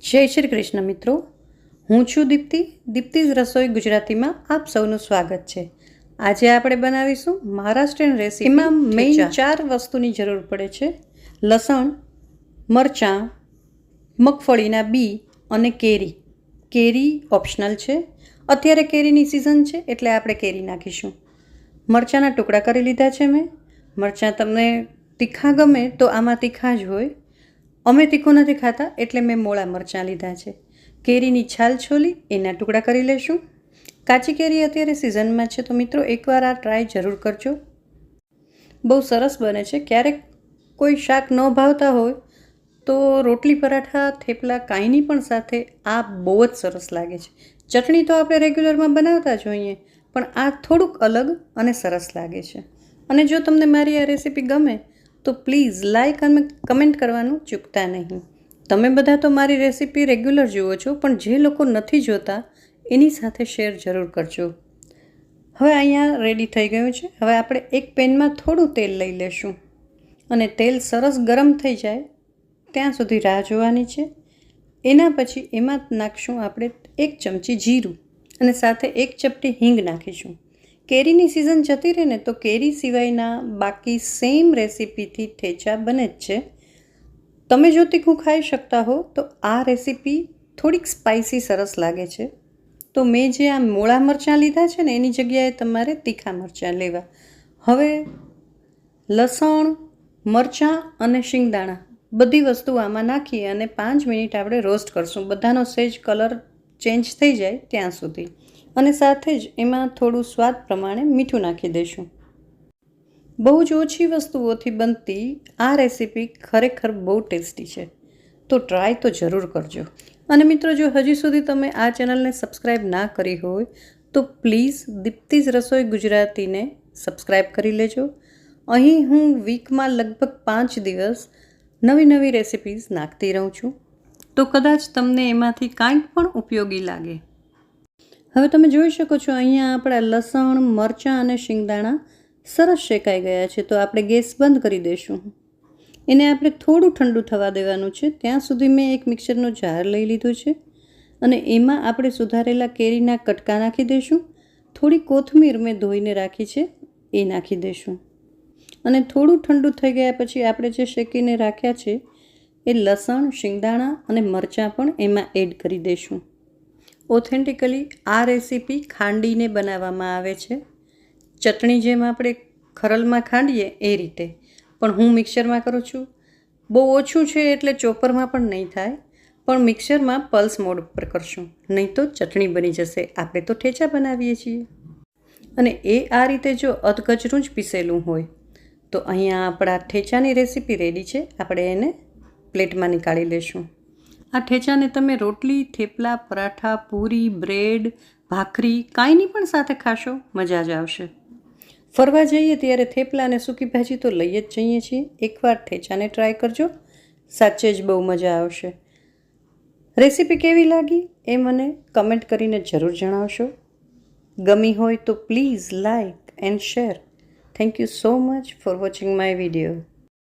જય શ્રી કૃષ્ણ મિત્રો, હું છું દીપ્તિ. દીપ્તિઝ રસોઈ ગુજરાતીમાં આપ સૌનું સ્વાગત છે. આજે આપણે બનાવીશું મહારાષ્ટ્રીયન રેસીપી. એમાં મેઇન 4 વસ્તુની જરૂર પડે છે: લસણ, મરચાં, મગફળીના બી અને કેરી. કેરી ઓપ્શનલ છે. અત્યારે કેરીની સિઝન છે એટલે આપણે કેરી નાખીશું. મરચાંના ટુકડા કરી લીધા છે મેં. મરચાં તમને તીખા ગમે તો આમાં તીખા જ હોય. અમે તીખું નથી ખાતા એટલે મેં મોળા મરચાં લીધા છે. કેરીની છાલ છોલી એના ટુકડા કરી લેશું. કાચી કેરી અત્યારે સિઝનમાં છે તો મિત્રો એકવાર આ ટ્રાય જરૂર કરજો. બહુ સરસ બને છે. ક્યારેક કોઈ શાક ન ભાવતા હોય તો રોટલી, પરાઠા, થેપલા કાંઈની પણ સાથે આ બહુ જ સરસ લાગે છે. ચટણી તો આપણે રેગ્યુલરમાં બનાવતા જ હોઈએ, પણ આ થોડુંક અલગ અને સરસ લાગે છે. અને જો તમને મારી આ રેસીપી ગમે તો પ્લીઝ લાઇક અને કમેન્ટ કરવાનું ચૂકતા નહીં. તમે બધા તો મારી રેસીપી રેગ્યુલર જુઓ છો, પણ જે લોકો નથી જોતા એની સાથે શેર જરૂર કરજો. હવે અહીંયા રેડી થઈ ગયું છે. હવે આપણે એક પેનમાં થોડું તેલ લઈ લેશું અને તેલ સરસ ગરમ થઈ જાય ત્યાં સુધી રાહ જોવાની છે. એના પછી એમાં નાખશું આપણે 1 ચમચી જીરું અને સાથે 1 ચપટી હિંગ નાખીશું. કેરીની સિઝન જતી રહે ને તો કેરી સિવાયના બાકી સેમ રેસીપીથી ઠેચા બને જ છે. તમે જો તીખું ખાઈ શકતા હો તો આ રેસીપી થોડીક સ્પાઇસી સરસ લાગે છે. તો મેં જે આ મોળા મરચાં લીધા છે ને એની જગ્યાએ તમારે તીખા મરચાં લેવા. હવે લસણ, મરચાં અને શિંગદાણા બધી વસ્તુ આમાં નાખી અને 5 મિનિટ આપણે રોસ્ટ કરશું. બધાનો સહેજ કલર ચેન્જ થઈ જાય ત્યાં સુધી. અને સાથે જ એમાં થોડું સ્વાદ પ્રમાણે મીઠું નાખી દઈશું. બહુ જ ઓછી વસ્તુઓથી બનતી આ રેસીપી ખરેખર બહુ ટેસ્ટી છે, તો ટ્રાય તો જરૂર કરજો. અને મિત્રો, જો હજી સુધી તમે આ ચેનલને સબસ્ક્રાઈબ ના કરી હોય તો પ્લીઝ દીપ્તિઝ રસોઈ ગુજરાતીને સબસ્ક્રાઈબ કરી લેજો. અહીં હું વીકમાં લગભગ 5 દિવસ નવી રેસીપીઝ નાખતી રહું છું, તો કદાચ તમને એમાંથી કાંઈક પણ ઉપયોગી લાગે. હવે તમે જોઈ શકો છો અહીંયા આપણા લસણ, મરચાં અને શિંગદાણા સરસ શેકાઈ ગયા છે. તો આપણે ગેસ બંધ કરી દઈશું. એને આપણે થોડું ઠંડુ થવા દેવાનું છે. ત્યાં સુધી મેં એક મિક્સરનો જાર લઈ લીધો છે અને એમાં આપણે સુધારેલા કેરીના કટકા નાખી દઈશું. થોડી કોથમીર મેં ધોઈને રાખી છે એ નાખી દઈશું. અને થોડું ઠંડુ થઈ ગયા પછી આપણે જે શેકીને રાખ્યા છે એ લસણ, શિંગદાણા અને મરચાં પણ એમાં એડ કરી દઈશું. ઓથેન્ટિકલી આ રેસીપી ખાંડીને બનાવવામાં આવે છે. ચટણી જેમ આપણે ખરલમાં ખાંડીએ એ રીતે, પણ હું મિક્સરમાં કરું છું. બહુ ઓછું છે એટલે ચોપરમાં પણ નહીં થાય, પણ મિક્સરમાં પલ્સ મોડ ઉપર કરશું, નહીં તો ચટણી બની જશે. આપણે તો ઠેચા બનાવીએ છીએ. અને એ આ રીતે જો અધકચરું જ પીસેલું હોય તો અહીંયા આપણા ઠેચાની રેસીપી રેડી છે. આપણે એને પ્લેટમાં નીકાળી લઈશું. આ ઠેચાને તમે રોટલી, થેપલા, પરાઠા, પૂરી, બ્રેડ, ભાખરી કાંઈની પણ સાથે ખાશો, મજા જ આવશે. ફરવા જઈએ ત્યારે થેપલા અને સૂકી ભાજી તો લઈ જ જઈએ છીએ. એકવાર ઠેચાને ટ્રાય કરજો, સાચે જ બહુ મજા આવશે. રેસીપી કેવી લાગી એ મને કમેન્ટ કરીને જરૂર જણાવશો. ગમી હોય તો please like and share. Thank you so much for watching my video.